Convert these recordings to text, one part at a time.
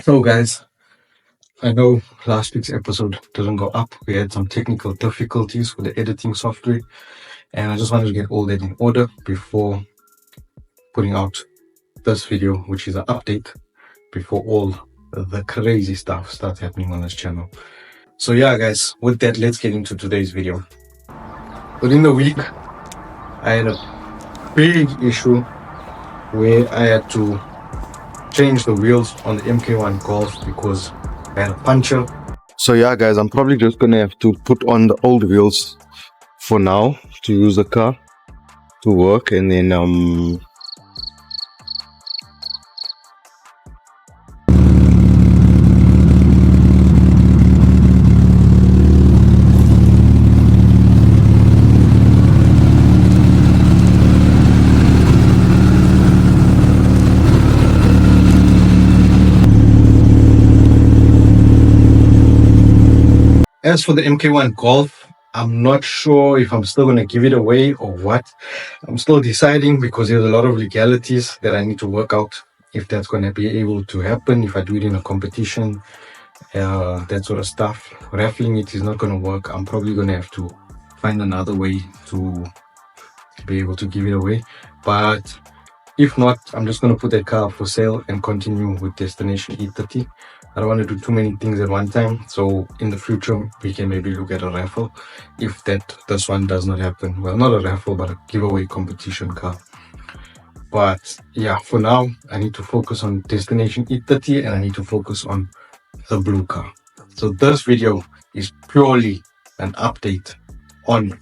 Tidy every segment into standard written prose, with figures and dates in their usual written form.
So guys, I know last week's episode didn't go up. We had some technical difficulties with the editing software, and I just wanted to get all that in order before putting out this video, which is an update before all the crazy stuff starts happening on this channel. So yeah guys, with that, let's get into today's video. Within the week, I had a big issue where I had to change the wheels on the MK1 Golf because I had a puncture. So yeah guys, I'm probably just gonna have to put on the old wheels for now to use the car to work, and then as for the MK1 Golf, I'm not sure if I'm still going to give it away or what. I'm still deciding because there's a lot of legalities that I need to work out if that's going to be able to happen, if I do it in a competition, that sort of stuff. Raffling it is not going to work. I'm probably going to have to find another way to be able to give it away. But if not, I'm just going to put that car up for sale and continue with Destination E30. I don't want to do too many things at one time, so in the future we can maybe look at a raffle if this one does not happen. Well, not a raffle, but a giveaway competition car. But yeah, for now I need to focus on Destination E30 and I need to focus on the blue car. So this video is purely an update on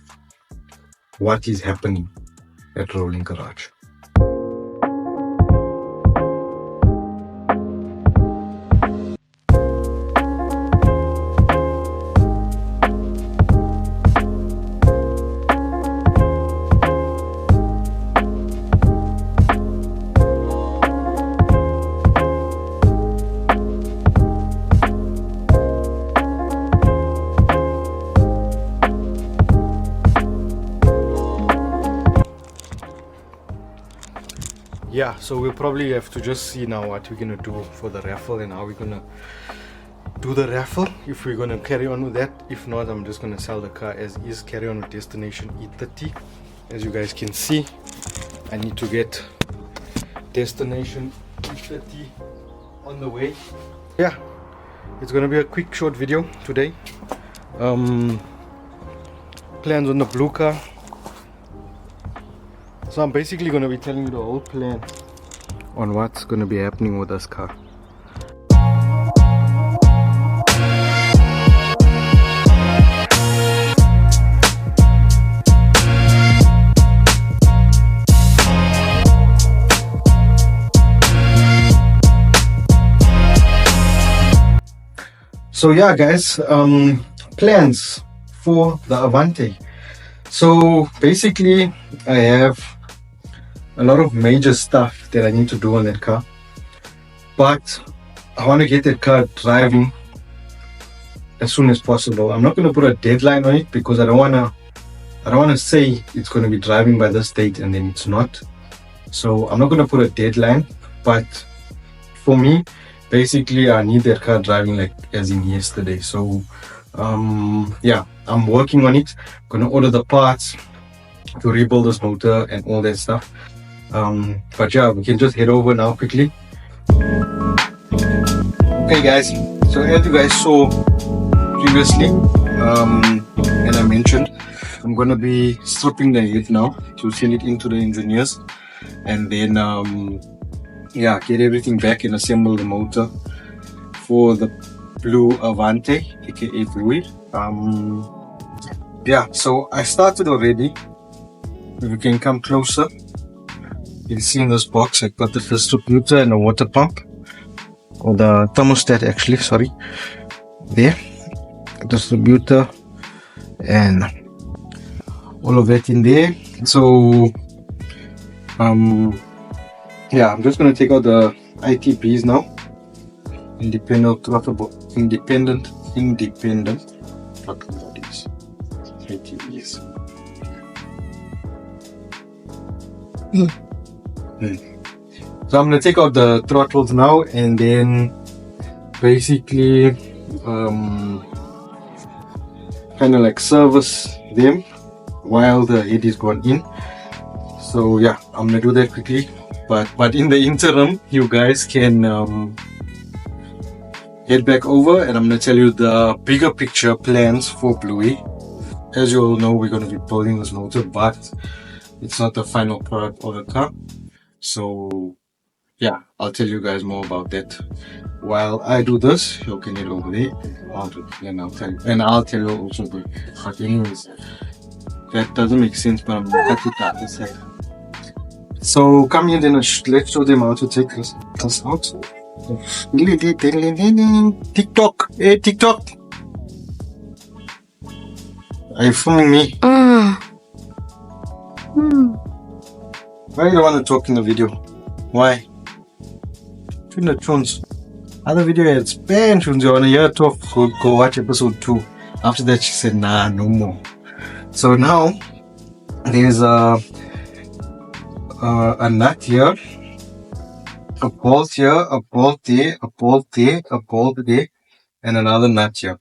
what is happening at Rolling Garage. Yeah, so we'll probably have to just see now what we're gonna do for the raffle and how we're gonna do the raffle, if we're gonna carry on with that. If not, I'm just gonna sell the car as is, carry on with Destination E30. As you guys can see, I need to get Destination E30 on the way. Yeah, it's gonna be a quick short video today. Plans on the blue car. So I'm basically going to be telling you the whole plan on what's going to be happening with this car. So yeah guys, plans for the Avante. So basically I have a lot of major stuff that I need to do on that car, but I want to get that car driving as soon as possible. I'm not going to put a deadline on it because I don't want to say it's going to be driving by this date and then it's not. So I'm not going to put a deadline, but for me basically I need that car driving like as in yesterday. So yeah, I'm working on it. I'm going to order the parts to rebuild this motor and all that stuff. But yeah, we can just head over now quickly. Okay guys, so as you guys saw previously, and I mentioned, I'm gonna be stripping the head now to send it into the engineers, and then yeah, get everything back and assemble the motor for the blue Avante, aka Blue. Yeah, so I started already. If you can come closer, you'll see in this box I got the distributor and a water pump, or the thermostat actually, sorry. There, distributor and all of that in there. So yeah, I'm just going to take out the ITBs now, independent throttle bodies, ITBs. So I'm going to take out the throttles now, and then basically kind of like service them while the head is gone in. So yeah, I'm gonna do that quickly. But in the interim, you guys can head back over, and I'm gonna tell you the bigger picture plans for Bluey. As you all know, we're gonna be building this motor, but it's not the final product of the car. So yeah, I'll tell you guys more about that. While I do this, you can head over there and I'll tell you also. But anyways, that doesn't make sense, but I'm gonna cut it out this side. So come here, then let's show them how to take this out. TikTok, hey TikTok, are you filming me? Why you don't want to talk in the video? Why? Turn the tunes. Other video had spam tunes. You want to hear talk? Go watch episode 2. After that, she said, nah, no more. So now there's a nut here, a bolt here, a bolt there, a bolt there, a bolt there, and another nut here.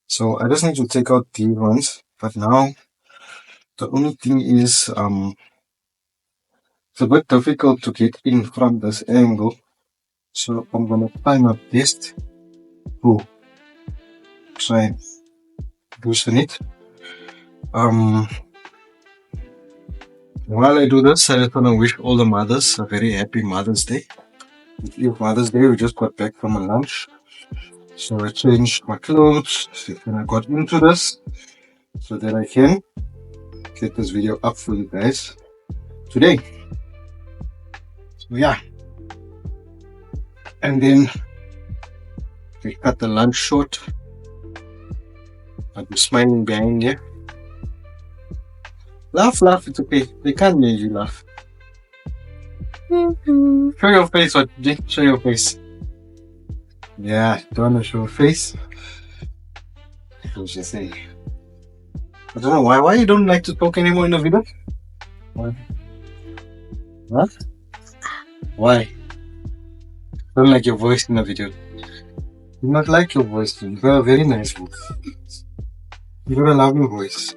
So I just need to take out these ones. But now the only thing is it's a bit difficult to get in from this angle. So I'm gonna try my best to try and loosen it. While I do this, I just want to wish all the mothers a very happy Mother's Day. If Mother's Day, we just got back from a lunch. So I changed my clothes and I got into this so that I can get this video up for you guys today. So yeah. And then we cut the lunch short. I'm smiling behind here. Laugh, it's okay. They can't hear you laugh. Show your face, what? Show your face. Yeah, don't want to show your face. What should I say? I don't know why you don't like to talk anymore in the video? Why? What? Why? Don't like your voice in the video. You not like your voice. You got a very nice voice. You got a lovely voice.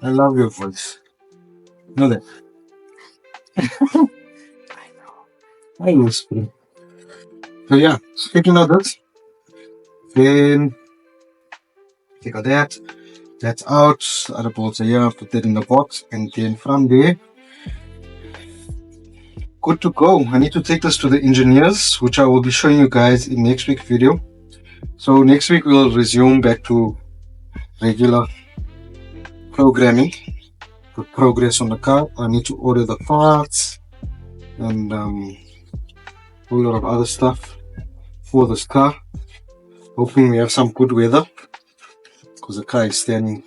I love your voice. Know that? I know, Spring. So yeah, speaking of this, then take out that's out, other bolts are here, put that in the box, and then from there, good to go. I need to take this to the engineers, which I will be showing you guys in next week's video. So next week we'll resume back to regular programming, put progress on the car. I need to order the parts and a whole lot of other stuff for this car. Hoping we have some good weather because the car is standing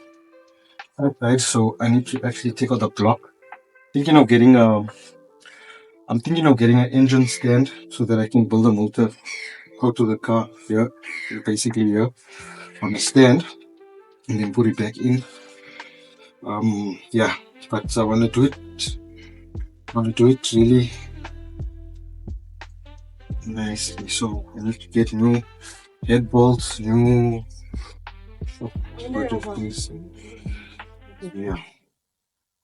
outside, so I need to actually take out the block. I'm thinking of getting an engine stand so that I can build a motor out to the car here, basically here on the stand, and then put it back in. Yeah, but I want to do it really nicely. So I need to get new head bolts, new bunch of things. Yeah,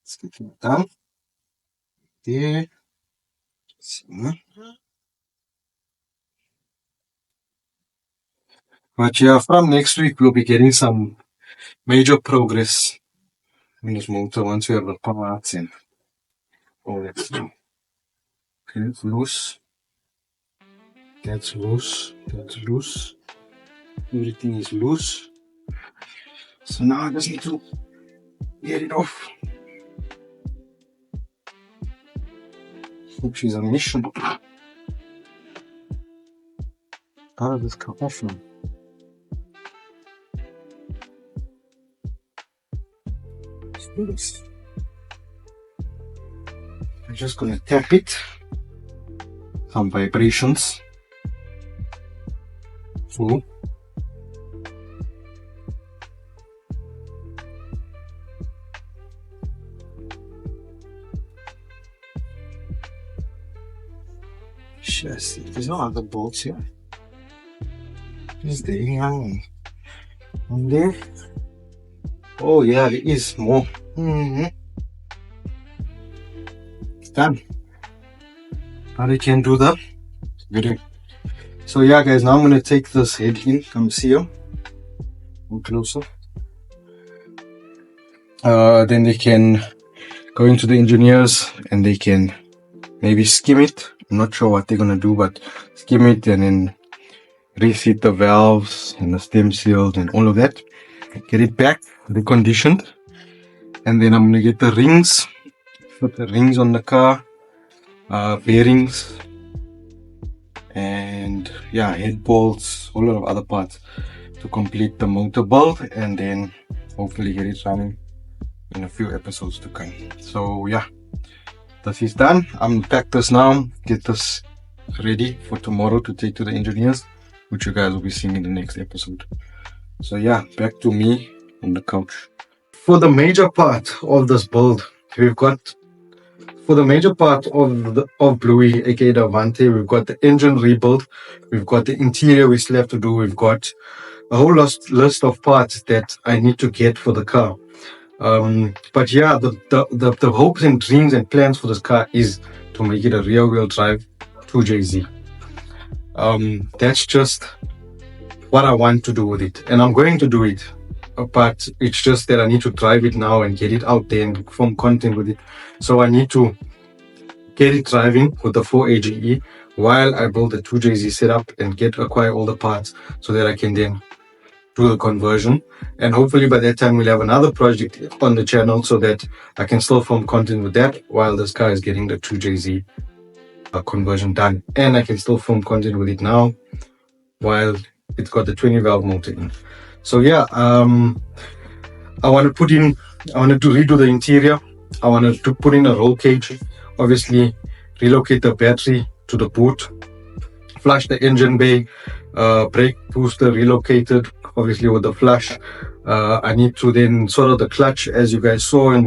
let's get it done. There. But yeah, from next week we'll be getting some major progress in this motor once we have the parts and all that stuff. Okay, it's loose. That's loose. That's loose. Everything is loose. So now I just need to get it off. Which is a mission. How does this come off now? Let's do this. I'm just gonna tap it. Some vibrations. So Let's see. There's no other bolts here. Is there any on there? Oh yeah, there is more. It's done. But I can do the video. So yeah, guys, now I'm gonna take this head in. Come see you. Come closer. Then they can go into the engineers and they can maybe skim it. I'm not sure what they're gonna do, but skim it and then reseat the valves and the stem seals and all of that. Get it back reconditioned, and then I'm gonna get the rings, put the rings on the car, bearings, and yeah, head bolts, a lot of other parts to complete the motor build, and then hopefully get it running in a few episodes to come. So yeah, this is done. I'm gonna pack this now, get this ready for tomorrow to take to the engineers, which you guys will be seeing in the next episode. So yeah, back to me on the couch. For the major part of this build, we've got, for the major part of Bluey, aka the Avante, we've got the engine rebuild, we've got the interior we still have to do, we've got a whole list of parts that I need to get for the car. But yeah, the hopes and dreams and plans for this car is to make it a rear-wheel drive 2JZ. That's just what I want to do with it, and I'm going to do it, but it's just that I need to drive it now and get it out there and form content with it. So I need to get it driving with the 4AGE while I build the 2JZ setup and acquire all the parts so that I can then do the conversion. And hopefully by that time we'll have another project on the channel so that I can still form content with that while this car is getting the 2JZ conversion done, and I can still form content with it now while it's got the 20 valve motor in. So yeah, I want to redo the interior. I wanted to put in a roll cage, obviously relocate the battery to the boot, flush the engine bay, brake booster relocated, obviously with the flush. I need to then sort out the clutch, as you guys saw in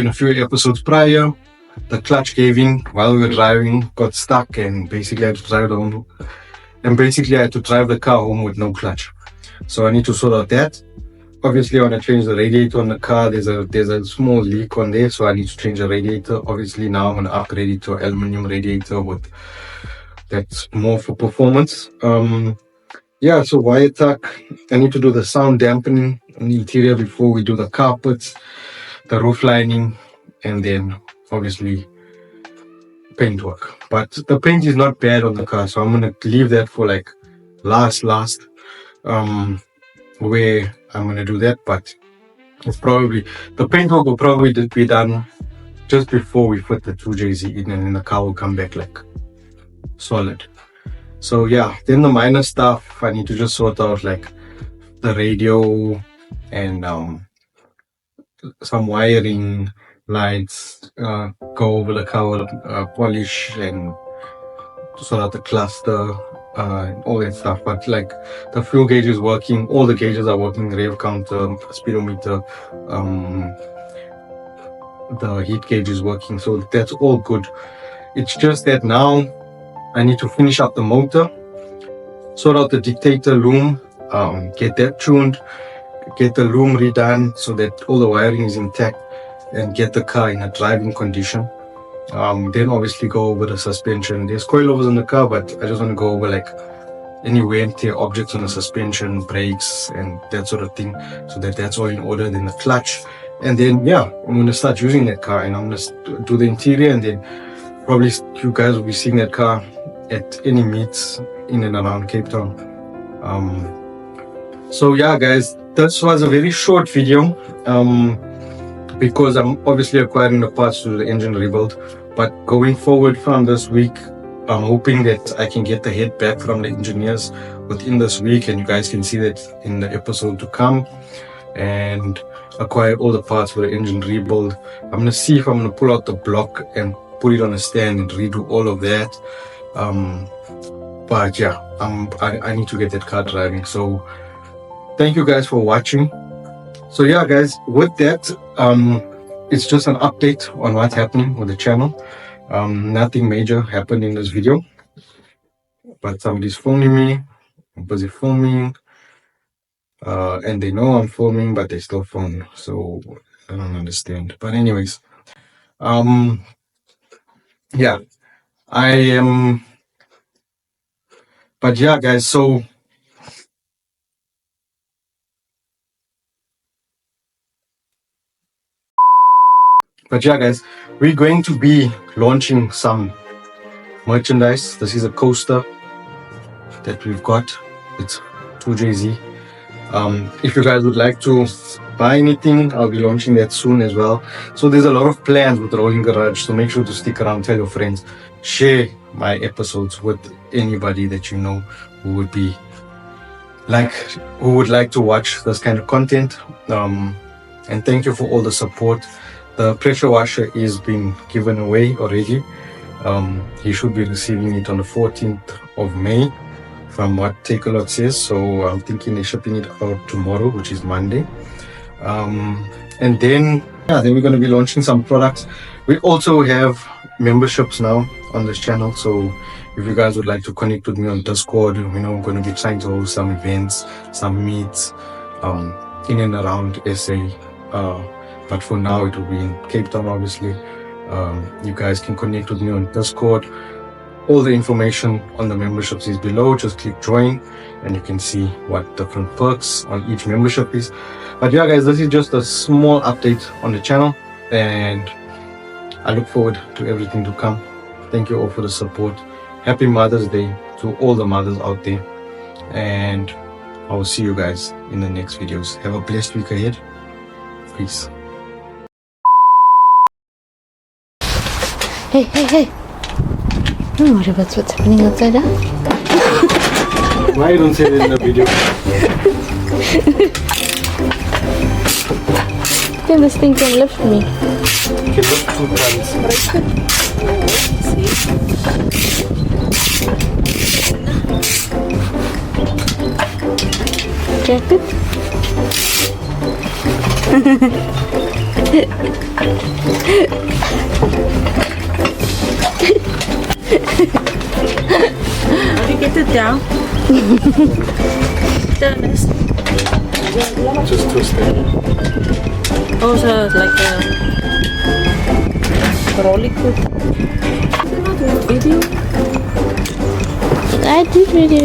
a few episodes prior. The clutch gave in while we were driving, got stuck, and basically I had to drive home. And basically I had to drive the car home with no clutch. So I need to sort out that. Obviously I want to change the radiator on the car. There's a small leak on there, so I need to change the radiator. Obviously now I'm going to upgrade it to an aluminum radiator that's more for performance. Yeah, so wire tuck. I need to do the sound dampening on the interior before we do the carpets, the roof lining, and then obviously paint work. But the paint is not bad on the car, so I'm gonna leave that for like last where I'm gonna do that. But it's probably, the paint work will probably be done just before we put the 2JZ in, and then the car will come back like solid. So yeah, then the minor stuff I need to just sort out, like the radio and some wiring, lights, go over the car, polish and sort out the cluster, and all that stuff. But like the fuel gauge is working, all the gauges are working, rev counter, speedometer, the heat gauge is working, so that's all good. It's just that now I need to finish up the motor, sort out the dictator loom, get that tuned, get the loom redone so that all the wiring is intact, and get the car in a driving condition. Then obviously go over the suspension. There's coilovers in the car, but I just want to go over like any wear and tear objects on the suspension, brakes, and that sort of thing, so that that's all in order. Then the clutch, and then yeah, I'm going to start using that car, and I'm going to do the interior, and then probably you guys will be seeing that car at any meets in and around Cape Town. So yeah, guys, this was a very short video because I'm obviously acquiring the parts to the engine rebuild. But going forward from this week, I'm hoping that I can get the head back from the engineers within this week, and you guys can see that in the episode to come, and acquire all the parts for the engine rebuild. I'm going to see if I'm going to pull out the block and put it on a stand and redo all of that. But yeah, I need to get that car driving. So thank you guys for watching. So yeah, guys, with that, it's just an update on what's happening with the channel. Nothing major happened in this video, but somebody's phoning me. I'm busy filming, and they know I'm filming, but they still phone. So I don't understand. But anyways, yeah, I am. But yeah, guys. But yeah, guys, we're going to be launching some merchandise. This is a coaster that we've got. It's 2JZ. If you guys would like to buy anything, I'll be launching that soon as well. So there's a lot of plans with Rolling Garage, so make sure to stick around, tell your friends, share my episodes with anybody that you know who would be who would like to watch this kind of content. And thank you for all the support. The pressure washer is being given away already. He should be receiving it on the 14th of May from what Take A Lot says. So I'm thinking they're shipping it out tomorrow, which is Monday. And then we're going to be launching some products. We also have memberships now on this channel. So if you guys would like to connect with me on Discord, you know, I'm going to be trying to host some events, some meets in and around SA. But for now, it will be in Cape Town, obviously. You guys can connect with me on Discord. All the information on the memberships is below. Just click join and you can see what different perks on each membership is. But yeah, guys, this is just a small update on the channel, and I look forward to everything to come. Thank you all for the support. Happy Mother's Day to all the mothers out there, and I will see you guys in the next videos. Have a blessed week ahead. Peace. Hey. Don't worry about what's happening outside, huh? Why you don't say that in the video? Then this thing can lift me. You can lift 2 tons. Check it. How do you get it down? Just twist it. Oh, so it's like a rolling foot. Video? I did video.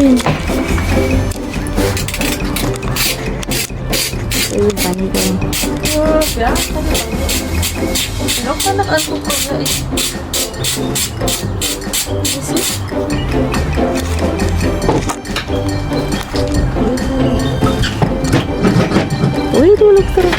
Very funny thing. Ja. Nog van de aankopen. Wait, look through.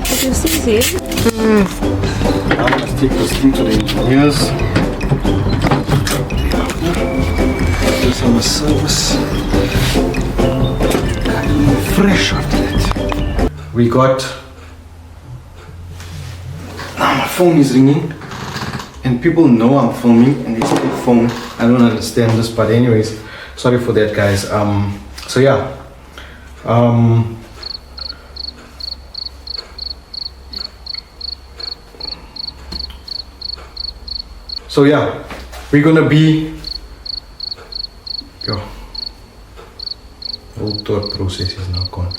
Did you see it? Now let's take this thing to the engineers. Do some service. Fresh after that. We got. Now my phone is ringing, and people know I'm filming, and they still phone. I don't understand this, but anyways, sorry for that, guys. So yeah. So yeah, we're gonna be. Yo, whole thought process is now gone.